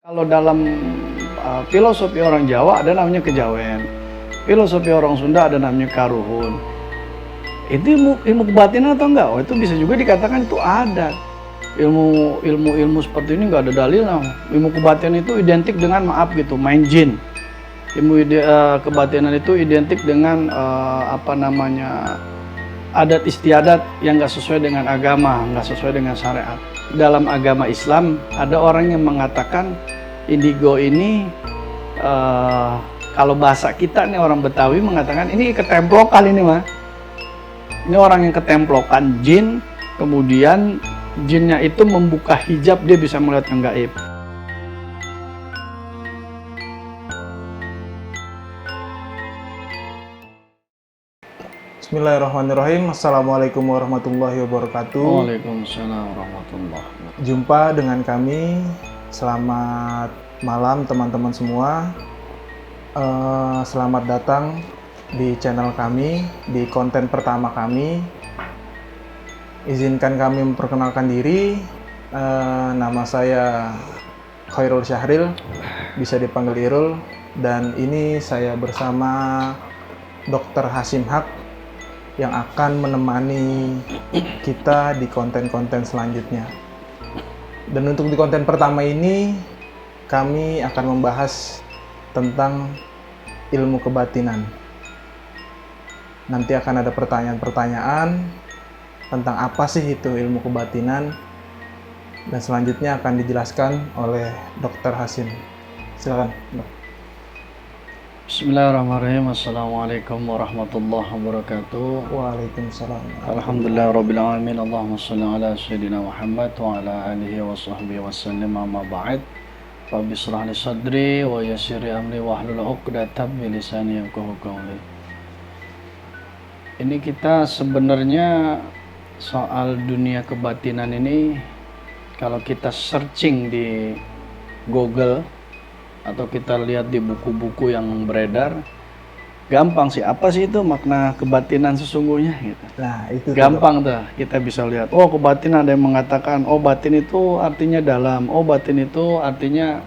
Kalau dalam filosofi orang Jawa ada namanya kejawen, filosofi orang Sunda ada namanya karuhun. Itu ilmu kebatinan atau enggak? Oh, itu bisa juga dikatakan itu ada. Ilmu seperti ini nggak ada dalil. Ilmu kebatinan itu identik dengan main jin. Kebatinan itu identik dengan adat istiadat yang nggak sesuai dengan agama, nggak sesuai dengan syariat. Dalam agama Islam ada orang yang mengatakan indigo ini kalau bahasa kita nih orang Betawi mengatakan ini ketemplokan ini mah. Ini orang yang ketemplokan jin, kemudian jinnya itu membuka hijab, dia bisa melihat yang gaib. Bismillahirrahmanirrahim. Assalamualaikum warahmatullahi wabarakatuh. Waalaikumsalam warahmatullahi wabarakatuh. Jumpa dengan kami. Selamat malam teman-teman semua. Selamat datang di channel kami, di konten pertama kami. Izinkan kami memperkenalkan diri. Nama saya Khairul Syahril, bisa dipanggil Irul. Dan ini saya bersama Dr. Hasim Haq yang akan menemani kita di konten-konten selanjutnya. Dan untuk di konten pertama ini, kami akan membahas tentang ilmu kebatinan. Nanti akan ada pertanyaan-pertanyaan tentang apa sih itu ilmu kebatinan, dan selanjutnya akan dijelaskan oleh Dr. Hasim. Silakan, Dok. Bismillahirrahmanirrahim. Assalamualaikum warahmatullahi wabarakatuh. Waalaikumsalam. Alhamdulillah rabbil alamin. Allahumma shalli ala sayyidina Muhammad wa ala alihi wa sahbihi wa sallam. Amma ba'd. Rabbi shrah li sadri wa yassir li amri wa hlul 'uqdatam min lisani yafqahu qawli. Ini kita sebenarnya soal dunia kebatinan ini, kalau kita searching di Google atau kita lihat di buku-buku yang beredar, gampang sih, apa sih itu makna kebatinan sesungguhnya gitu. Nah, itu gampang tuh, kita bisa lihat. Oh, kebatinan, ada yang mengatakan oh batin itu artinya dalam, oh batin itu artinya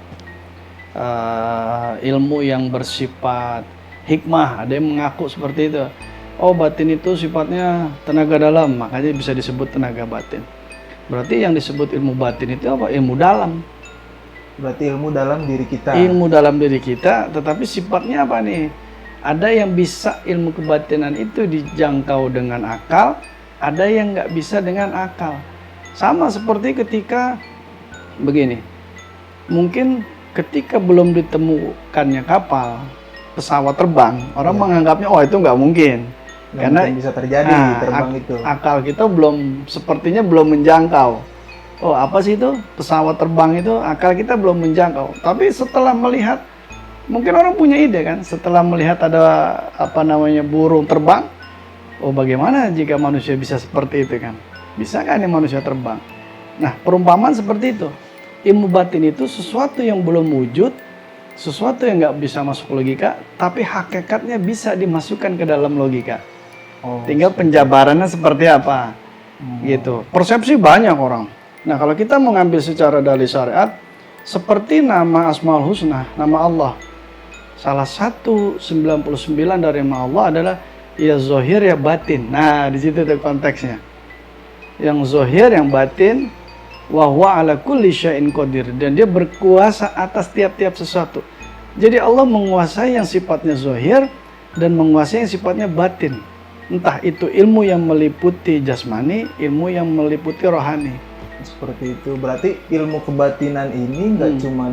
ilmu yang bersifat hikmah, ada yang mengaku seperti itu. Oh, batin itu sifatnya tenaga dalam, makanya bisa disebut tenaga batin. Berarti yang disebut ilmu batin itu apa? Ilmu dalam. Berarti ilmu dalam diri kita. Ilmu dalam diri kita, tetapi sifatnya apa nih? Ada yang bisa ilmu kebatinan itu dijangkau dengan akal, ada yang nggak bisa dengan akal. Sama seperti ketika begini, mungkin ketika belum ditemukannya kapal, pesawat terbang, orang menganggapnya oh itu nggak mungkin. Karena bisa terjadi terbang itu. Akal kita sepertinya belum menjangkau. Oh, apa sih itu pesawat terbang itu? Akal kita belum menjangkau. Tapi setelah melihat, mungkin orang punya ide kan, setelah melihat ada burung terbang, oh bagaimana jika manusia bisa seperti itu kan? Bisa kan nih manusia terbang? Nah, perumpamaan seperti itu. Ilmu batin itu sesuatu yang belum wujud, sesuatu yang nggak bisa masuk logika, tapi hakikatnya bisa dimasukkan ke dalam logika. Tinggal penjabarannya seperti apa, gitu. Persepsi banyak orang. Nah, kalau kita mengambil secara dalil syariat, seperti nama Asmaul Husna, nama Allah. Salah satu 99 dari nama Allah adalah ya zohir ya batin. Nah, di situ tuh konteksnya. Yang zohir, yang batin, wa huwa ala kulli syai'in qadir, dan dia berkuasa atas tiap-tiap sesuatu. Jadi Allah menguasai yang sifatnya zohir dan menguasai yang sifatnya batin. Entah itu ilmu yang meliputi jasmani, ilmu yang meliputi rohani. Seperti itu. Berarti ilmu kebatinan ini nggak cuma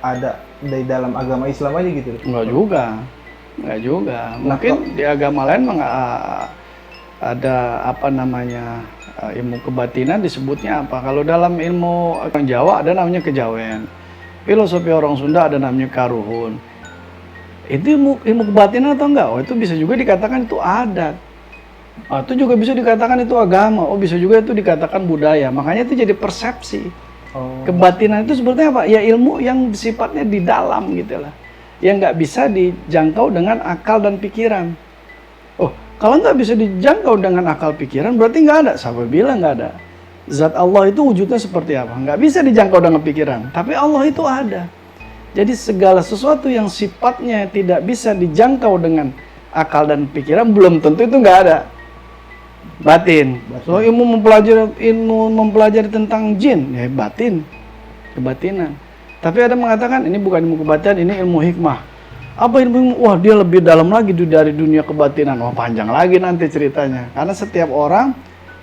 ada di dalam agama Islam aja gitu? Nggak juga. Mungkin di agama lain nggak ada ilmu kebatinan disebutnya apa. Kalau dalam ilmu orang Jawa ada namanya kejawen, filosofi orang Sunda ada namanya karuhun. Itu ilmu kebatinan atau enggak? Oh, itu bisa juga dikatakan itu adat. Itu juga bisa dikatakan itu agama. Oh, bisa juga itu dikatakan budaya. Makanya itu jadi persepsi. Kebatinan itu sebetulnya apa? Ya ilmu yang sifatnya di dalam gitu lah. Yang nggak bisa dijangkau dengan akal dan pikiran. Oh, kalau nggak bisa dijangkau dengan akal pikiran berarti nggak ada. Siapa bilang nggak ada? Zat Allah itu wujudnya seperti apa? Nggak bisa dijangkau dengan pikiran. Tapi Allah itu ada. Jadi segala sesuatu yang sifatnya tidak bisa dijangkau dengan akal dan pikiran, belum tentu itu nggak ada. Batin. So ilmu mempelajari tentang jin, ya batin, kebatinan. Tapi ada mengatakan ini bukan ilmu kebatinan, ini ilmu hikmah. Apa ilmu? Wah, dia lebih dalam lagi dari dunia kebatinan. Wah, panjang lagi nanti ceritanya. Karena setiap orang,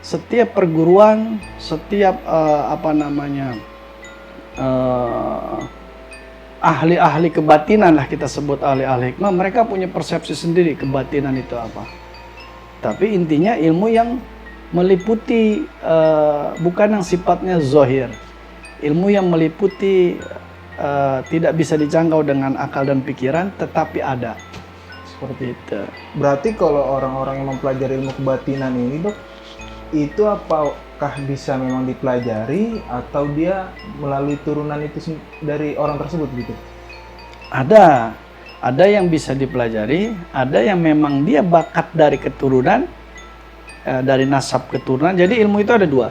setiap perguruan, setiap ahli-ahli kebatinan lah kita sebut ahli-ahli hikmah, mereka punya persepsi sendiri kebatinan itu apa. Tapi intinya ilmu yang meliputi bukan yang sifatnya zahir. Ilmu yang meliputi tidak bisa dijangkau dengan akal dan pikiran, tetapi ada. Seperti itu. Berarti kalau orang-orang yang mempelajari ilmu kebatinan ini, Dok, itu apakah bisa memang dipelajari atau dia melalui turunan itu dari orang tersebut gitu? Ada yang bisa dipelajari, ada yang memang dia bakat dari keturunan, dari nasab keturunan. Jadi ilmu itu ada dua.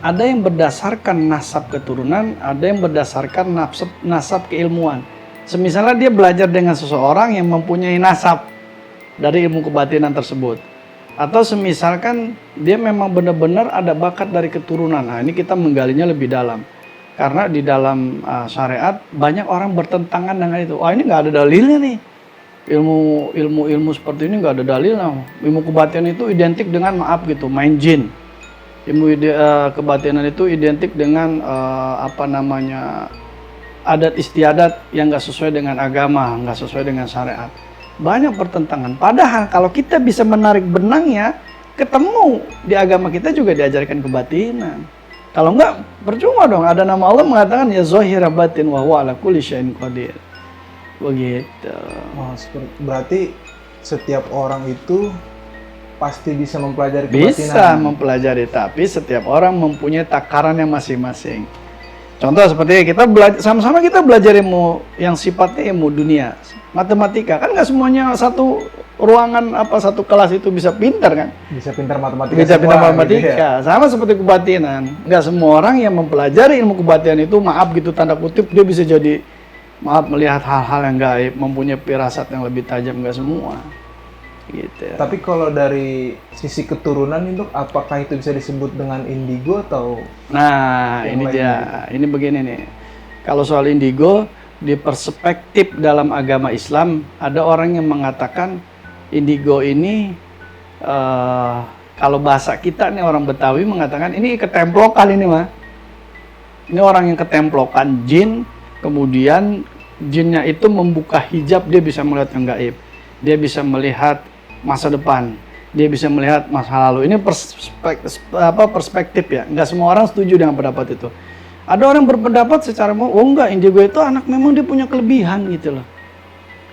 Ada yang berdasarkan nasab keturunan, ada yang berdasarkan nasab keilmuan. Semisalnya dia belajar dengan seseorang yang mempunyai nasab dari ilmu kebatinan tersebut. Atau semisalkan dia memang benar-benar ada bakat dari keturunan. Nah, ini kita menggalinya lebih dalam. Karena di dalam syariat banyak orang bertentangan dengan itu. Wah, ini nggak ada dalilnya nih. Ilmu seperti ini nggak ada dalilnya. Ilmu kebatinan itu identik dengan main jin. Ilmu kebatinan itu identik dengan adat istiadat yang nggak sesuai dengan agama, nggak sesuai dengan syariat. Banyak pertentangan. Padahal kalau kita bisa menarik benangnya, ketemu di agama kita juga diajarkan kebatinan. Kalau enggak, percuma dong. Ada nama Allah mengatakan ya zahira batin wa huwa ala kulli syai'in qadir. Begitu. Oh, berarti setiap orang itu pasti bisa mempelajari kebatinan. Bisa mempelajari, tapi setiap orang mempunyai takarannya masing-masing. Contoh seperti kita sama-sama kita belajar ilmu yang sifatnya ilmu dunia, matematika. Kan nggak semuanya satu ruangan satu kelas itu bisa pintar kan? Bisa pintar matematika. Bisa pintar matematika. Gitu ya? Sama seperti kebatinan. Nggak semua orang yang mempelajari ilmu kebatinan itu tanda kutip dia bisa jadi melihat hal-hal yang gaib, mempunyai firasat yang lebih tajam. Nggak semua. Gitu. Tapi kalau dari sisi keturunan itu, apakah itu bisa disebut dengan indigo atau? Nah, ini dia. Ini begini nih. Kalau soal indigo, di perspektif dalam agama Islam, ada orang yang mengatakan indigo ini, kalau bahasa kita nih orang Betawi mengatakan ini ketemplokan ini mah. Ini orang yang ketemplokan jin, kemudian jinnya itu membuka hijab, dia bisa melihat yang gaib. Dia bisa melihat masa depan, dia bisa melihat masa lalu. Ini perspektif ya. Nggak semua orang setuju dengan pendapat itu. Ada orang berpendapat secara enggak, indigo itu anak memang dia punya kelebihan gitu loh.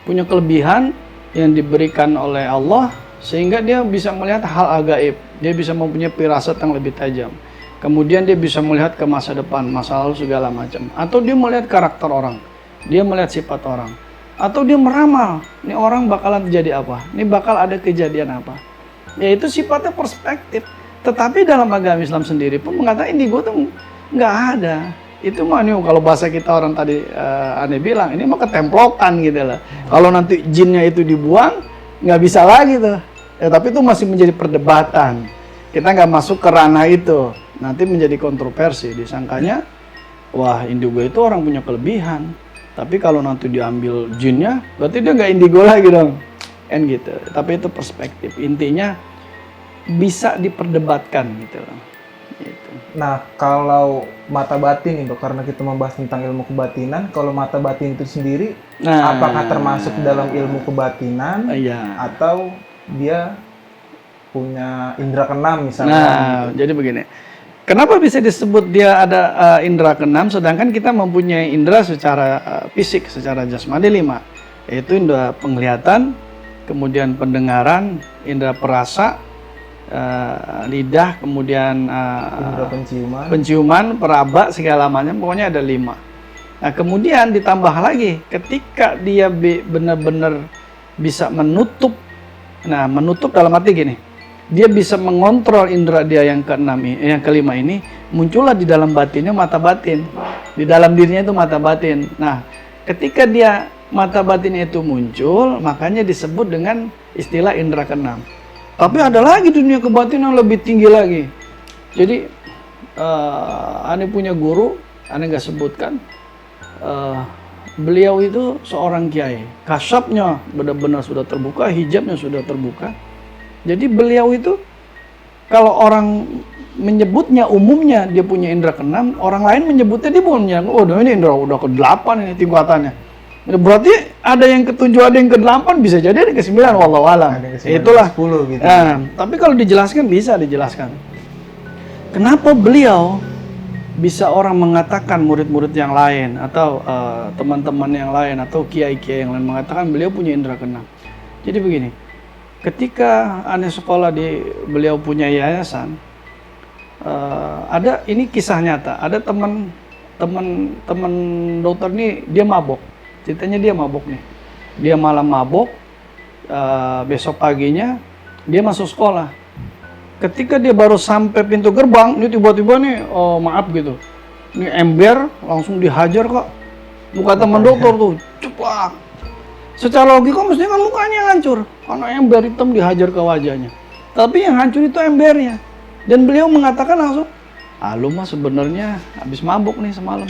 Punya kelebihan yang diberikan oleh Allah sehingga dia bisa melihat hal gaib. Dia bisa mempunyai firasat yang lebih tajam. Kemudian dia bisa melihat ke masa depan, masa lalu segala macam. Atau dia melihat karakter orang. Dia melihat sifat orang. Atau dia meramal, ini orang bakalan terjadi apa, ini bakal ada kejadian apa. Ya itu sifatnya perspektif. Tetapi dalam agama Islam sendiri pun mengatakan indigo itu nggak ada. Itu mah nih kalau bahasa kita orang tadi aneh bilang, ini mah ketemplokan gitu lah. Kalau nanti jinnya itu dibuang, nggak bisa lagi tuh. Ya, tapi itu masih menjadi perdebatan. Kita nggak masuk ke ranah itu. Nanti menjadi kontroversi. Disangkanya, wah indigo itu orang punya kelebihan. Tapi kalau nanti diambil jinnya, berarti dia nggak indigo lagi dong. Kan gitu. Tapi itu perspektif. Intinya bisa diperdebatkan gitu. Gitu. Nah, kalau mata batin itu, karena kita membahas tentang ilmu kebatinan, kalau mata batin itu sendiri, apakah termasuk dalam ilmu kebatinan? Iya. Atau dia punya indera keenam misalnya? Nah, gitu. Jadi begini. Kenapa bisa disebut dia ada indera keenam, sedangkan kita mempunyai indera secara fisik, secara jasmani 5, yaitu indera penglihatan, kemudian pendengaran, indera perasa, lidah, kemudian indera penciuman, peraba, segala macam, pokoknya ada 5. Nah, kemudian ditambah lagi, ketika dia benar-benar bisa menutup, nah menutup dalam arti gini, dia bisa mengontrol indera dia yang keenam, yang kelima ini, muncullah di dalam batinnya mata batin. Di dalam dirinya itu mata batin. Nah, ketika dia mata batinnya itu muncul, makanya disebut dengan istilah indera keenam. Tapi ada lagi dunia kebatinan lebih tinggi lagi. Jadi, Ane punya guru, Ane nggak sebutkan. Beliau itu seorang kiai. Kasyafnya benar-benar sudah terbuka, hijabnya sudah terbuka. Jadi beliau itu, kalau orang menyebutnya umumnya dia punya indera keenam, orang lain menyebutnya dia punya, oh ini indera udah ke-8 ini tingkatannya. Berarti ada yang ke-7, ada yang ke-8, bisa jadi ada ke-9, wallahu a'lam. Itulah. 10 gitu. Nah, tapi kalau dijelaskan bisa dijelaskan. Kenapa beliau bisa orang mengatakan murid-murid yang lain atau teman-teman yang lain atau kiai-kiai yang lain mengatakan beliau punya indera keenam. Jadi begini. Ketika Ane sekolah di beliau punya yayasan, ada ini kisah nyata. Ada teman dokter nih dia mabok. Ceritanya dia mabok nih. Dia malam mabok. Besok paginya dia masuk sekolah. Ketika dia baru sampai pintu gerbang, ini tiba-tiba nih, oh maaf gitu, ini ember langsung dihajar kok. Muka teman dokter tuh, ceplak. Secara logika mestinya kan mukanya hancur, karena ember hitam dihajar ke wajahnya. Tapi yang hancur itu embernya. Dan beliau mengatakan langsung, lu mah sebenarnya habis mabuk nih semalam.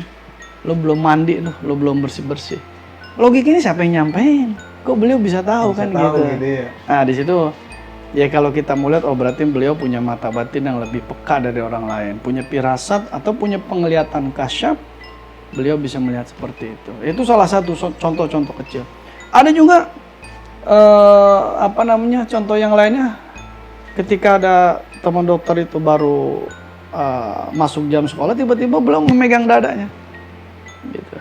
Lu belum mandi tuh, lu belum bersih-bersih. Logikanya siapa yang nyampein? Kok beliau bisa tahu bisa kan tahu gitu. Ya. Nah di situ, ya kalau kita mau lihat, oh berarti beliau punya mata batin yang lebih peka dari orang lain. Punya firasat atau punya penglihatan kasyaf, beliau bisa melihat seperti itu. Itu salah satu contoh-contoh kecil. Ada juga contoh yang lainnya, ketika ada teman dokter itu baru masuk jam sekolah, tiba-tiba beliau memegang dadanya, gitu.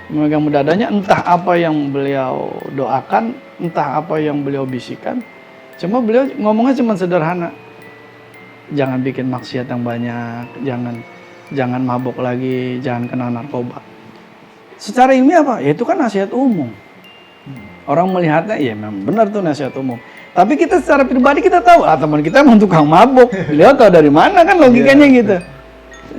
Memegang dadanya, entah apa yang beliau doakan, entah apa yang beliau bisikan. Cuma beliau ngomongnya cuma sederhana, jangan bikin maksiat yang banyak, jangan mabuk lagi, jangan kena narkoba. Secara ilmiah apa? Ya itu kan nasihat umum. Orang melihatnya, ya memang benar tuh nasihat umum. Tapi kita secara pribadi kita tahu, teman kita emang tukang mabuk. Beliau tahu dari mana kan logikanya gitu.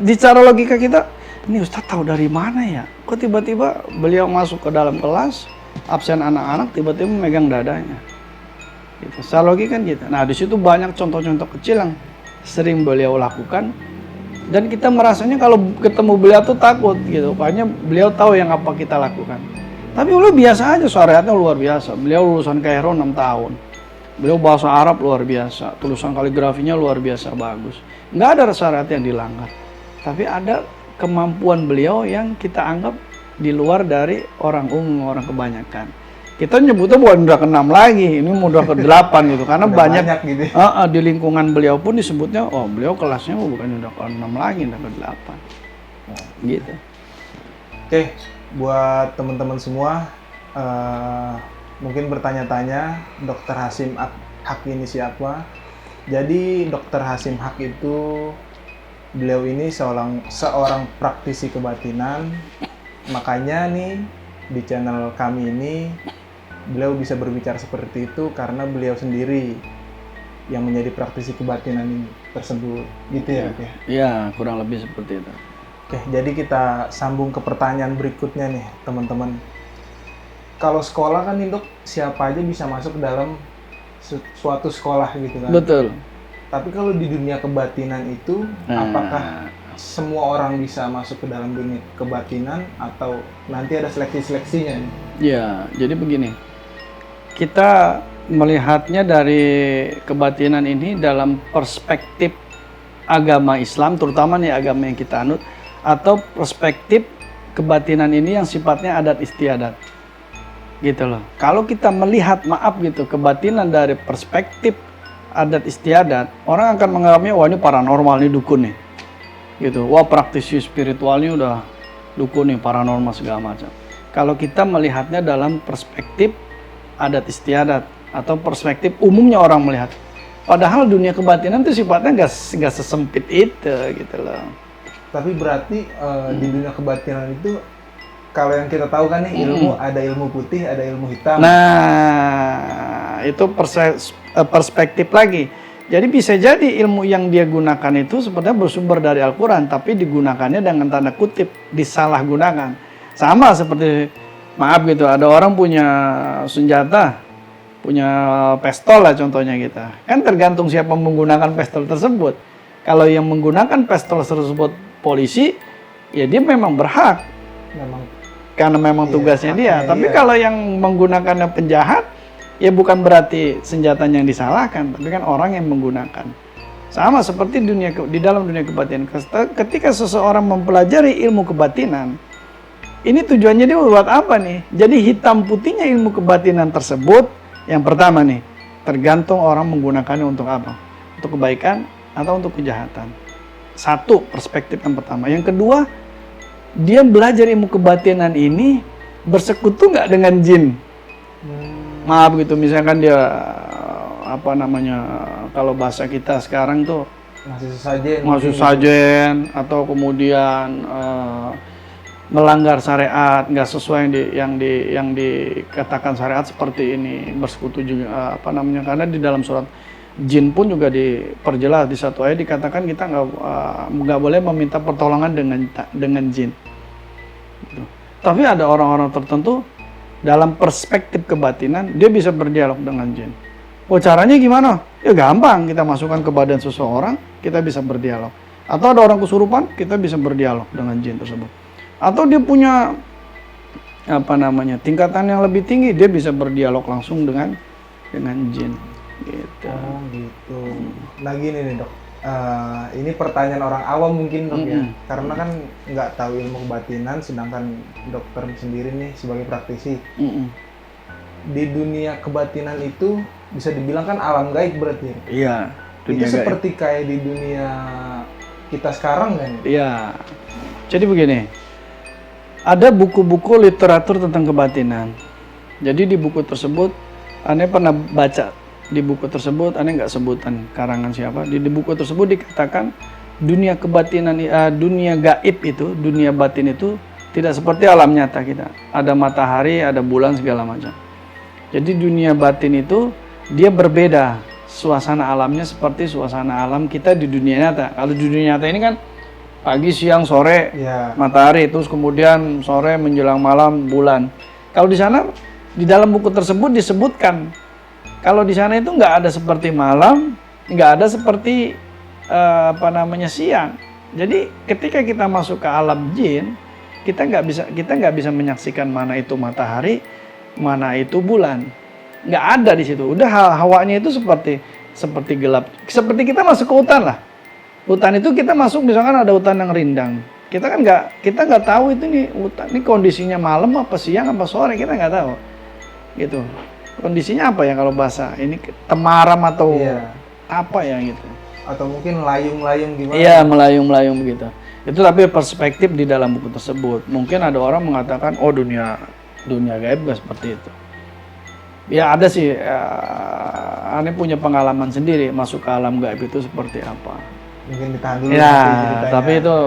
Di cara logika kita, ini Ustadz tahu dari mana ya? Kok tiba-tiba beliau masuk ke dalam kelas, absen anak-anak, tiba-tiba memegang dadanya. Gitu. Secara logika kan gitu. Nah di situ banyak contoh-contoh kecil yang sering beliau lakukan. Dan kita merasanya kalau ketemu beliau tuh takut gitu. Makanya beliau tahu yang apa kita lakukan. Tapi beliau biasa aja, syariatnya luar biasa. Beliau lulusan Kairo 6 tahun. Beliau bahasa Arab luar biasa. Tulisan kaligrafinya luar biasa bagus. Nggak ada syariat yang dilanggar. Tapi ada kemampuan beliau yang kita anggap di luar dari orang umum, orang kebanyakan. Kita nyebutnya bukan indera keenam lagi, ini udah ke-8 gitu. Karena banyak gitu. Di lingkungan beliau pun disebutnya, oh beliau kelasnya bukan indera ke-6 lagi, indera ke-8. Gitu. Oke, buat teman-teman semua, mungkin bertanya-tanya, Dr. Hasyim Haq ini siapa? Jadi Dr. Hasyim Haq itu, beliau ini seorang praktisi kebatinan. Makanya nih di channel kami ini beliau bisa berbicara seperti itu karena beliau sendiri yang menjadi praktisi kebatinan ini tersebut, gitu ya? Iya, kurang lebih seperti itu. Oke, jadi kita sambung ke pertanyaan berikutnya nih, teman-teman. Kalau sekolah kan nih dok, siapa aja bisa masuk ke dalam suatu sekolah gitu kan? Betul. Tapi kalau di dunia kebatinan itu, apakah semua orang bisa masuk ke dalam dunia kebatinan atau nanti ada seleksi-seleksinya nih? Ya, jadi begini. Kita melihatnya dari kebatinan ini dalam perspektif agama Islam, terutama nih agama yang kita anut, atau perspektif kebatinan ini yang sifatnya adat istiadat. Gitu loh. Kalau kita melihat, kebatinan dari perspektif adat istiadat, orang akan menganggapnya, wah ini paranormal, ini dukun nih. Gitu. Wah praktisi spiritualnya udah dukun nih, paranormal segala macam. Kalau kita melihatnya dalam perspektif adat istiadat atau perspektif umumnya orang melihat. Padahal dunia kebatinan itu sifatnya nggak sesempit itu gitu loh. Tapi berarti di dunia kebatinan itu, kalau yang kita tahu kan nih ilmu, ada ilmu putih, ada ilmu hitam. Nah, itu perspektif lagi. Jadi bisa jadi ilmu yang dia gunakan itu sebenarnya bersumber dari Al-Quran, tapi digunakannya dengan tanda kutip, disalahgunakan. Sama seperti, maaf gitu, ada orang punya senjata, punya pistol lah contohnya kita. Kan tergantung siapa menggunakan pistol tersebut. Kalau yang menggunakan pistol tersebut polisi, ya dia memang berhak. Karena memang tugasnya dia. Tapi kalau yang menggunakannya penjahat, ya bukan berarti senjatanya yang disalahkan, tapi kan orang yang menggunakan. Sama seperti di dalam dunia kebatinan. Ketika seseorang mempelajari ilmu kebatinan, ini tujuannya dia buat apa nih? Jadi hitam putihnya ilmu kebatinan tersebut, yang pertama nih, tergantung orang menggunakannya untuk apa? Untuk kebaikan atau untuk kejahatan. Satu, perspektif yang pertama. Yang kedua, dia belajar ilmu kebatinan ini bersekutu nggak dengan jin? Maaf gitu, misalkan dia apa namanya, kalau bahasa kita sekarang tuh masih sajen atau kemudian melanggar syariat, nggak sesuai yang dikatakan syariat seperti ini, bersekutu juga apa namanya, karena di dalam surat jin pun juga diperjelas di satu ayat dikatakan kita nggak boleh meminta pertolongan dengan jin. Gitu. Tapi ada orang-orang tertentu dalam perspektif kebatinan, dia bisa berdialog dengan jin. Oh, caranya gimana? Ya gampang, kita masukkan ke badan seseorang, kita bisa berdialog. Atau ada orang kesurupan, kita bisa berdialog dengan jin tersebut. Atau dia punya apa namanya, tingkatan yang lebih tinggi, dia bisa berdialog langsung dengan jin. Gitu. Oh gitu. Nah gini nih dok, ini pertanyaan orang awam mungkin dok ya, karena kan nggak tahu ilmu kebatinan, sedangkan dokter sendiri nih sebagai praktisi. Di dunia kebatinan itu bisa dibilang kan alam gaib berarti. Iya. Itu seperti kayak di dunia kita sekarang kan? Iya. Jadi begini, ada buku-buku literatur tentang kebatinan. Jadi di buku tersebut, Anda pernah baca. Di buku tersebut, aneh nggak sebutan karangan siapa. Di buku tersebut dikatakan dunia kebatinan, dunia gaib itu, dunia batin itu tidak seperti alam nyata kita. Ada matahari, ada bulan segala macam. Jadi dunia batin itu dia berbeda. Suasana alamnya seperti suasana alam kita di dunia nyata. Kalau di dunia nyata ini kan pagi, siang, sore matahari, terus kemudian sore menjelang malam bulan. Kalau di sana, di dalam buku tersebut disebutkan, kalau di sana itu nggak ada seperti malam, nggak ada seperti siang. Jadi ketika kita masuk ke alam jin, kita nggak bisa menyaksikan mana itu matahari, mana itu bulan. Nggak ada di situ. Udah hawanya itu seperti gelap. Seperti kita masuk ke hutan lah. Hutan itu kita masuk, misalkan ada hutan yang rindang. Kita nggak tahu itu nih hutan ini kondisinya malam apa siang apa sore, kita nggak tahu. Gitu. Kondisinya apa ya kalau bahasa ini, temaram atau apa ya gitu, atau mungkin layung-layung gimana? Iya, melayung-layung begitu. Itu tapi perspektif di dalam buku tersebut. Mungkin ada orang mengatakan, oh dunia gaib gak seperti itu. Ya ada sih, Ane punya pengalaman sendiri masuk ke alam gaib itu seperti apa. Mungkin ditahan dulu. Ya, tapi itu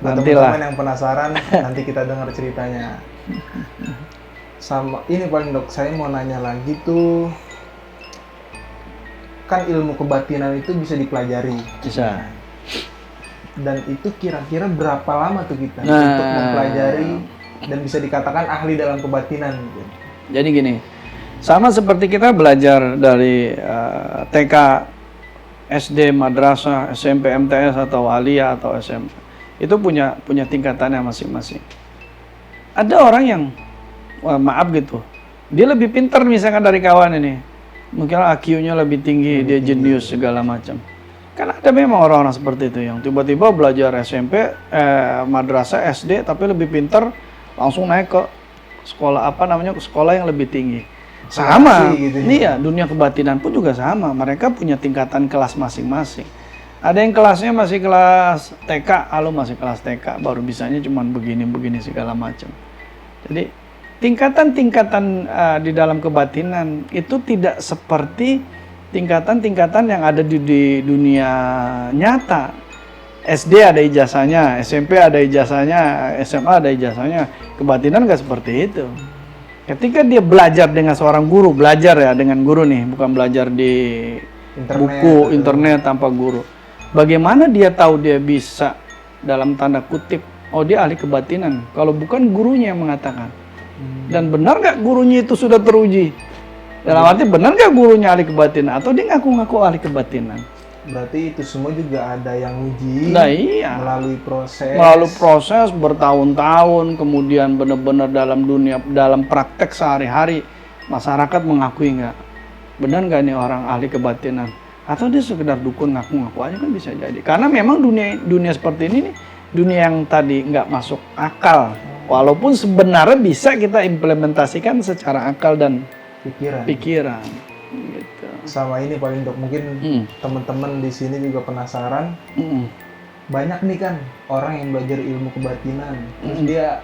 nantilah. Teman-teman yang penasaran, nanti kita dengar ceritanya. Sama ini paling dok, saya mau nanya lagi tuh, kan ilmu kebatinan itu bisa dipelajari. Bisa. Dan itu kira-kira berapa lama tuh kita untuk mempelajari dan bisa dikatakan ahli dalam kebatinan? Jadi gini, sama seperti kita belajar dari TK, SD, madrasah, SMP, MTS atau aliyah atau SMA, itu punya tingkatannya masing-masing. Ada orang yang maaf gitu, dia lebih pintar misalkan dari kawan ini, mungkin IQ-nya lebih tinggi, dia jenius segala macam. Kan ada memang orang-orang seperti itu yang tiba-tiba belajar SMP, madrasah, SD, tapi lebih pintar, langsung naik ke sekolah sekolah yang lebih tinggi. Sama, gitu. Iya, dunia kebatinan pun juga sama. Mereka punya tingkatan kelas masing-masing. Ada yang kelasnya masih kelas TK, masih kelas TK, baru bisanya cuma begini-begini segala macam. Jadi tingkatan-tingkatan di dalam kebatinan itu tidak seperti tingkatan-tingkatan yang ada di dunia nyata. SD ada ijazahnya, SMP ada ijazahnya, SMA ada ijazahnya. Kebatinan nggak seperti itu. Ketika dia belajar dengan seorang guru, belajar ya dengan guru nih, bukan belajar di buku, internet tanpa guru. Bagaimana dia tahu dia bisa dalam tanda kutip, oh dia ahli kebatinan, kalau bukan gurunya yang mengatakan. Dan benar nggak gurunya itu sudah teruji? Dalam arti benar nggak gurunya ahli kebatinan atau dia ngaku-ngaku ahli kebatinan? Berarti itu semua juga ada yang uji Nah iya, melalui proses bertahun-tahun, kemudian benar-benar dalam praktek sehari-hari masyarakat mengakui nggak, benar nggak nih orang ahli kebatinan, atau dia sekedar dukun ngaku-ngaku aja, kan bisa jadi. Karena memang dunia seperti ini nih, dunia yang tadi nggak masuk akal, walaupun sebenarnya bisa kita implementasikan secara akal dan pikiran. Gitu. Sama ini paling Dok, mungkin teman-teman di sini juga penasaran. Banyak nih kan orang yang belajar ilmu kebatinan, terus dia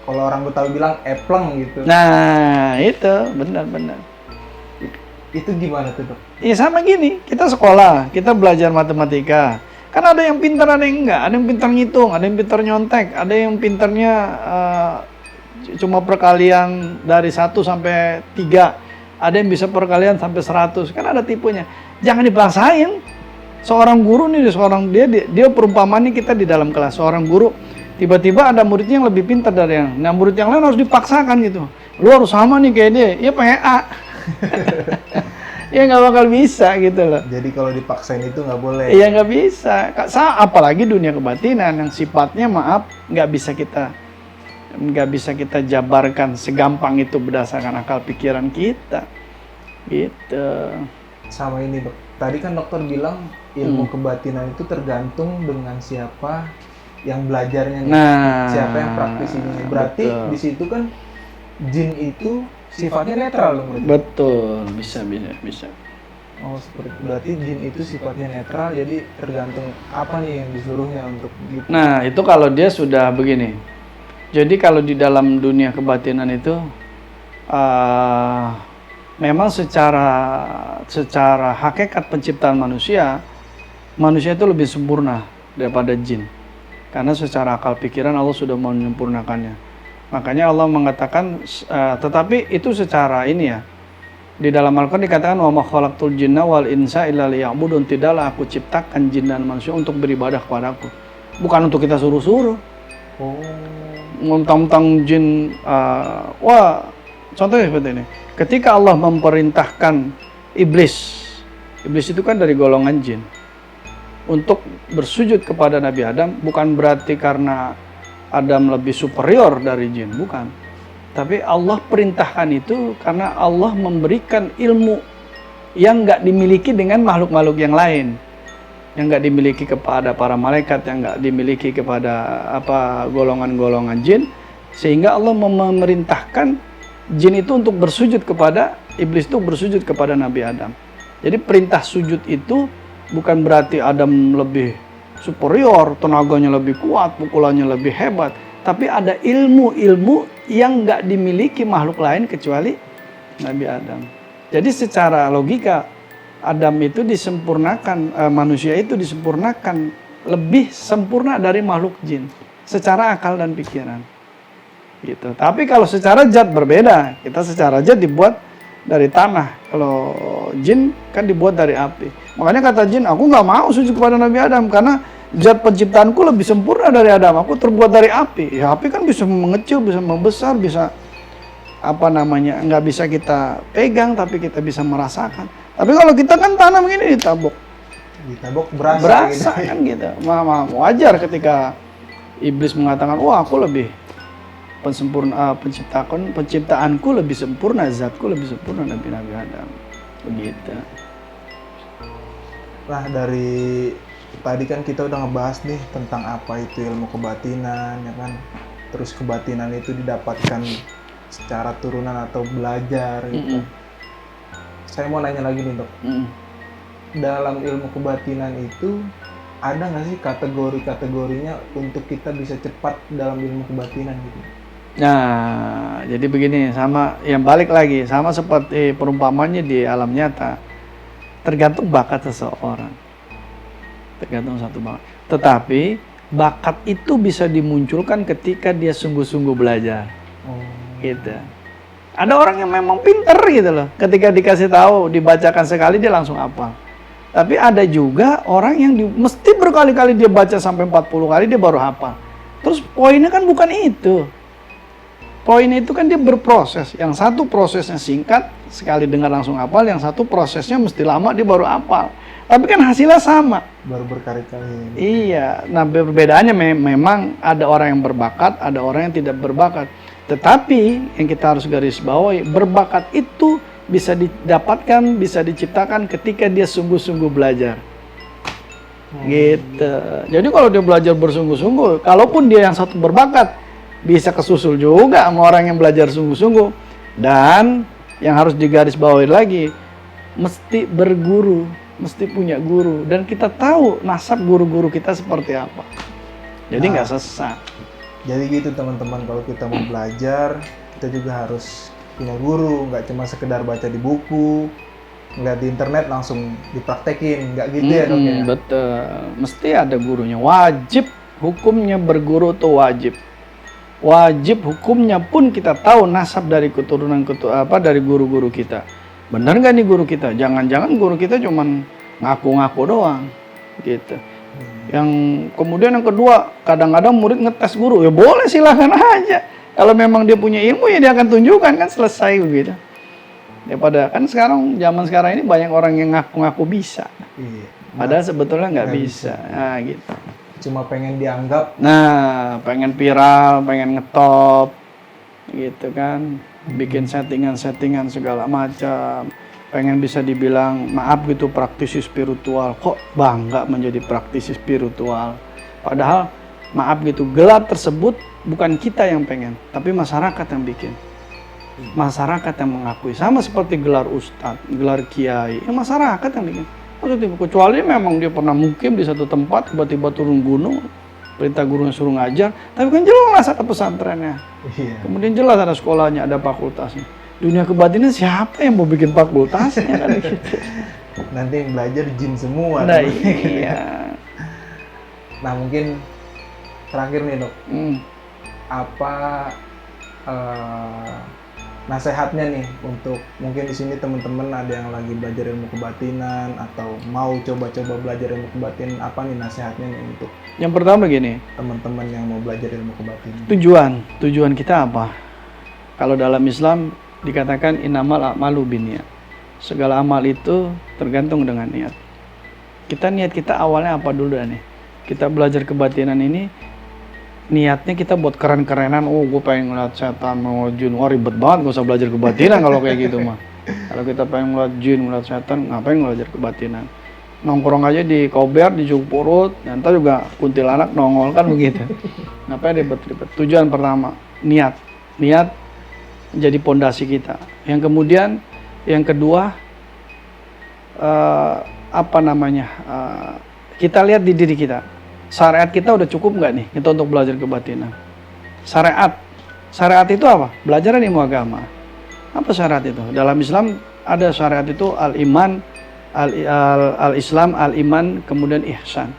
kalau orang Betawi bilang epleng gitu. Nah itu benar-benar. Itu gimana tuh Dok? Iya sama gini, kita sekolah, kita belajar matematika. Kan ada yang pintar, ada yang enggak. Ada yang pintar ngitung, ada yang pintar nyontek, ada yang pintarnya cuma perkalian dari 1 sampai 3. Ada yang bisa perkalian sampai 100. Kan ada tipenya. Jangan dipaksain. Seorang guru nih, dia perumpamaan nih kita di dalam kelas. Seorang guru tiba-tiba ada muridnya yang lebih pintar dari yang. Nah, murid yang lain harus dipaksakan gitu. Lu harus sama nih kayak dia. Ya pengen A. Ya nggak bakal bisa gitu loh. Jadi kalau dipaksain itu nggak boleh. Iya nggak bisa. Apalagi dunia kebatinan yang sifatnya nggak bisa kita jabarkan segampang itu berdasarkan akal pikiran kita. Gitu. Sama ini Dok. Tadi kan dokter bilang ilmu kebatinan itu tergantung dengan siapa yang belajarnya nih. Nah, siapa yang praktisinya. Berarti betul. Di situ kan jin itu sifatnya netral dong berarti. Betul, bisa. Oh, berarti jin itu sifatnya netral, jadi tergantung apa nih yang disuruhnya untuk gitu. Nah, itu kalau dia sudah begini. Jadi kalau di dalam dunia kebatinan itu memang secara hakikat penciptaan manusia itu lebih sempurna daripada jin. Karena secara akal pikiran Allah sudah menyempurnakannya. Makanya Allah mengatakan, tetapi itu secara ini ya. Di dalam Al-Quran dikatakan, wa ma khalaqtul jinna wal insa illa liya'budun. Tidaklah aku ciptakan jin dan manusia untuk beribadah kepadaku. Bukan untuk kita suruh-suruh. Mentang-mentang jin, contohnya seperti ini. Ketika Allah memerintahkan iblis itu kan dari golongan jin, untuk bersujud kepada Nabi Adam, bukan berarti karena Adam lebih superior dari jin, bukan. Tapi Allah perintahkan itu karena Allah memberikan ilmu yang nggak dimiliki dengan makhluk-makhluk yang lain, yang nggak dimiliki kepada para malaikat, yang nggak dimiliki kepada golongan-golongan jin, sehingga Allah memerintahkan jin itu untuk bersujud kepada iblis, itu bersujud kepada Nabi Adam. Jadi perintah sujud itu bukan berarti Adam lebih superior, tenaganya lebih kuat, pukulannya lebih hebat, tapi ada ilmu-ilmu yang nggak dimiliki makhluk lain kecuali Nabi Adam. Jadi secara logika Adam itu disempurnakan, manusia itu disempurnakan lebih sempurna dari makhluk jin secara akal dan pikiran. Gitu. Tapi kalau secara zat berbeda. Kita secara zat dibuat dari tanah. Kalau jin kan dibuat dari api. Makanya kata jin, aku nggak mau sujud kepada Nabi Adam karena zat penciptaanku lebih sempurna dari Adam. Aku terbuat dari api. Ya api kan bisa mengecil, bisa membesar, bisa nggak bisa kita pegang, tapi kita bisa merasakan. Tapi kalau kita kan tanah begini ditabok berasa gitu. Kan gitu. Wajar ketika iblis mengatakan, wah aku lebih penciptaanku lebih sempurna, zatku lebih sempurna dari Nabi Adam. Begitu. Nah, dari tadi kan kita udah ngebahas nih tentang apa itu ilmu kebatinan, ya kan. Terus kebatinan itu didapatkan secara turunan atau belajar gitu. Saya mau nanya lagi nih Dok. Dalam ilmu kebatinan itu ada nggak sih kategori-kategorinya untuk kita bisa cepat dalam ilmu kebatinan gitu? Nah, jadi begini, sama yang balik lagi, sama seperti perumpamannya di alam nyata. Tergantung bakat seseorang. Tergantung satu bakat. Tetapi bakat itu bisa dimunculkan ketika dia sungguh-sungguh belajar. Gitu. Ada orang yang memang pinter gitu loh. Ketika dikasih tahu, dibacakan sekali dia langsung hafal. Tapi ada juga orang yang mesti berkali-kali dia baca sampai 40 kali dia baru hafal. Terus poinnya kan bukan itu. Poinnya itu kan dia berproses. Yang satu prosesnya singkat, sekali dengar langsung hafal. Yang satu prosesnya mesti lama dia baru hafal. Tapi kan hasilnya sama. Baru berkali-kali. Iya. Nah perbedaannya memang ada orang yang berbakat, ada orang yang tidak berbakat. Tetapi yang kita harus garis bawahi, berbakat itu bisa didapatkan, bisa diciptakan ketika dia sungguh-sungguh belajar. Gitu. Jadi kalau dia belajar bersungguh-sungguh, kalaupun dia yang satu berbakat, bisa kesusul juga sama orang yang belajar sungguh-sungguh. Dan yang harus digarisbawahi lagi, mesti berguru, mesti punya guru. Dan kita tahu nasab guru-guru kita seperti apa. Jadi nggak sesat. Jadi gitu teman-teman, kalau kita mau belajar, kita juga harus punya guru, nggak cuma sekedar baca di buku, nggak di internet langsung dipraktekin, nggak gitu ya dok ya? Betul, mesti ada gurunya, wajib hukumnya berguru tuh wajib. Wajib hukumnya pun kita tahu nasab dari keturunan dari guru-guru kita. Benar nggak nih guru kita? Jangan-jangan guru kita cuman ngaku-ngaku doang, gitu. Yang kemudian yang kedua, kadang-kadang murid ngetes guru, ya boleh silahkan aja. Kalau memang dia punya ilmu ya dia akan tunjukkan, kan selesai begitu. Daripada kan sekarang zaman sekarang ini banyak orang yang ngaku-ngaku bisa. Iya. Padahal sebetulnya nggak bisa. Nah gitu. Cuma pengen dianggap. Nah pengen viral, pengen ngetop, gitu kan. Bikin settingan-settingan segala macam. Pengen bisa dibilang maaf gitu praktisi spiritual. Kok bangga menjadi praktisi spiritual? Padahal maaf gitu gelar tersebut bukan kita yang pengen, tapi masyarakat yang bikin. Masyarakat yang mengakui, sama seperti gelar ustadz, gelar kiai, masyarakat yang bikin. Kecuali memang dia pernah mukim di satu tempat, tiba-tiba turun gunung, perintah gurunya suruh ngajar, tapi kan jelas ada pesantrennya. Iya. Kemudian jelas ada sekolahnya, ada fakultasnya. Dunia kebatinan siapa yang mau bikin fakultasnya kan gitu. Nanti yang belajar jin semua. Nah iya. Nah mungkin terakhir nih dok, apa nasihatnya nih untuk mungkin di sini teman-teman ada yang lagi belajar ilmu kebatinan atau mau coba-coba belajar ilmu kebatinan, apa nih nasihatnya nih untuk yang pertama gini, teman-teman yang mau belajar ilmu kebatinan? Tujuan kita apa? Kalau dalam Islam dikatakan innamal a'malu binniyat. Segala amal itu tergantung dengan niat. Kita niat kita awalnya apa dulu nih? Kita belajar kebatinan ini niatnya kita buat keren-kerenan, gue pengen ngeliat setan, mau jin, wah ribet banget, gak usah belajar kebatinan kalau kayak gitu mah. Kalau kita pengen ngeliat jin, ngeliat setan, ngapain belajar kebatinan? Nongkrong aja di kober, di Jung Purut, dan ntar juga kuntilanak nongol kan begitu. Ngapain ribet-ribet? Tujuan pertama, niat jadi pondasi kita. Yang kemudian, yang kedua, kita lihat di diri kita. Syariat kita udah cukup nggak nih kita untuk belajar kebatinan? Syariat itu apa? Belajar ilmu agama. Apa syariat itu? Dalam Islam ada syariat itu al-iman, al-islam, al-iman, kemudian ihsan.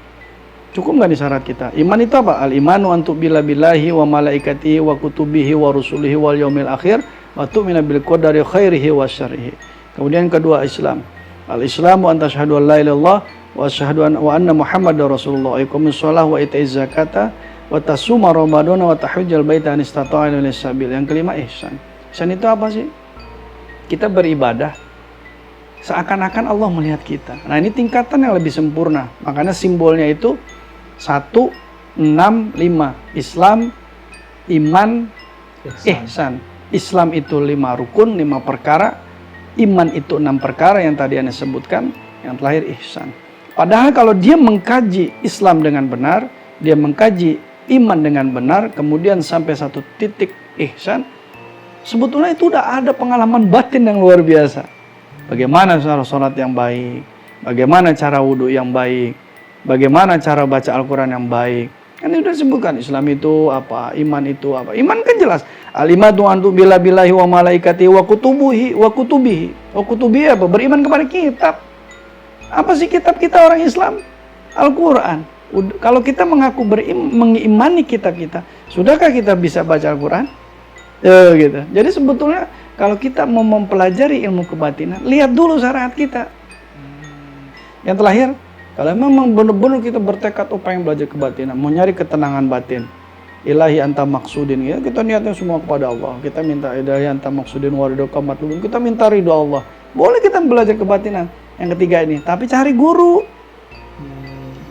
Cukup nggak nih syarat kita? Iman itu apa? Al-imanu an tu'mina billahi wa malaikatihi wa kutubihi wa rusulihi wal yaumil akhir wa tu'mina bil qadari khairihi wa syarrihi. Kemudian kedua Islam. Al-islamu an tashhadu an la ilaha illallah wa asyhadu anna Muhammadar Rasulullah, iqamis shalah wa itaiz zakata wa tasuma ramadhana wa tahujjal baita an istata'a ilaihi sabil. Yang kelima ihsan. Ihsan itu apa sih? Kita beribadah seakan-akan Allah melihat kita. Nah, ini tingkatan yang lebih sempurna. Makanya simbolnya itu 1, 6, 5. Islam, iman, ihsan. Islam itu 5 rukun, 5 perkara. Iman itu 6 perkara yang tadi Anda sebutkan. Yang terakhir ihsan. Padahal kalau dia mengkaji Islam dengan benar, dia mengkaji iman dengan benar, kemudian sampai satu titik ihsan, sebetulnya itu udah ada pengalaman batin yang luar biasa. Bagaimana cara sholat yang baik, bagaimana cara wudhu yang baik, bagaimana cara baca Al-Quran yang baik. Kan ini udah disebutkan Islam itu apa, iman itu apa. Iman kan jelas. Al-imanu an tu'mina billahi wa malaikatihi wa kutubihi wa kutubihi apa? Beriman kepada kitab. Apa sih kitab kita orang Islam? Al-Quran. Kalau kita mengaku mengimani kitab kita, sudahkah kita bisa baca Al-Quran? Gitu. Jadi sebetulnya kalau kita mau mempelajari ilmu kebatinan, lihat dulu syariat kita. Yang terakhir, kalau memang benar-benar kita bertekad pengen belajar kebatinan, mau nyari ketenangan batin, ilahi anta maksudin, ya kita niatnya semua kepada Allah. Kita minta ilahi anta maksudin waridhoka matlubun. Kita minta ridho Allah. Boleh kita belajar kebatinan. Yang ketiga ini, tapi cari guru.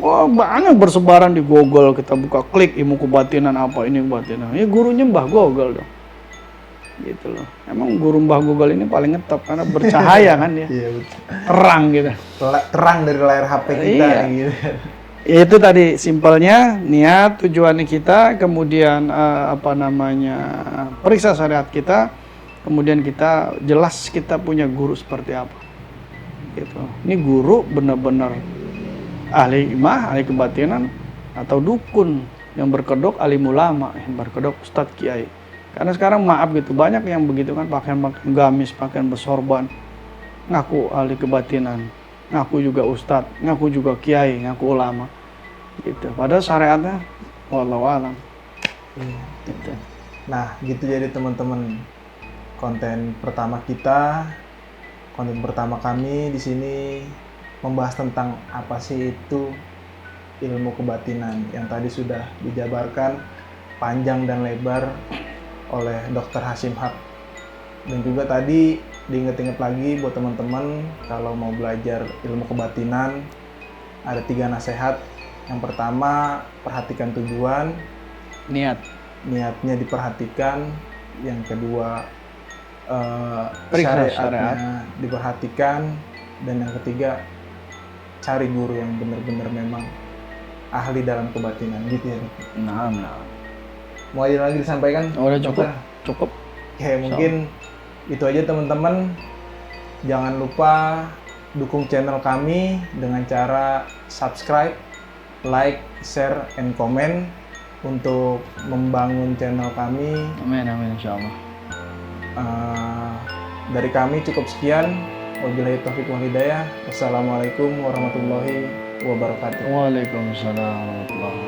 Wah, banyak bersebaran di Google, kita buka klik ilmu kebatinan apa ini kebatinan. Ya gurunya Mbah Google dong. Gitu loh. Emang guru Mbah Google ini paling ngetop karena bercahaya kan dia. Iya, betul. Terang gitu. Terang dari layar HP kita Iya. gitu. Ya, itu tadi simpelnya niat tujuannya kita, kemudian periksa syariat kita, kemudian kita jelas kita punya guru seperti apa. Gitu. Ini guru benar-benar ahli hikmah, ahli kebatinan, atau dukun yang berkedok alim ulama, yang berkedok ustadz kiai. Karena sekarang maaf gitu, banyak yang begitu kan, pakaian gamis, pakaian bersorban, ngaku ahli kebatinan, ngaku juga ustadz, ngaku juga kiai, ngaku ulama. Gitu. Padahal syariatnya wallahu alam. Gitu. Nah, gitu jadi teman-teman, konten pertama kita, konten pertama kami di sini membahas tentang apa sih itu ilmu kebatinan yang tadi sudah dijabarkan panjang dan lebar oleh Dr. Hasyim Haq. Dan juga tadi diinget-inget lagi buat teman-teman kalau mau belajar ilmu kebatinan ada 3 nasihat. Yang pertama, perhatikan tujuan, niatnya diperhatikan. Yang kedua, Periksa syariatnya diperhatikan. Dan yang ketiga, cari guru yang benar-benar memang ahli dalam kebatinan gitu ya. Nah. Mau ada lagi disampaikan? Udah cukup, Dokter? cukup. Ya mungkin itu aja teman-teman. Jangan lupa dukung channel kami dengan cara subscribe, like, share, and comment untuk membangun channel kami. Amin, insyaallah. Dari kami cukup sekian. Wabillahi taufiq wal hidayah. Wassalamualaikum warahmatullahi wabarakatuh. Waalaikumsalam warahmatullahi wabarakatuh.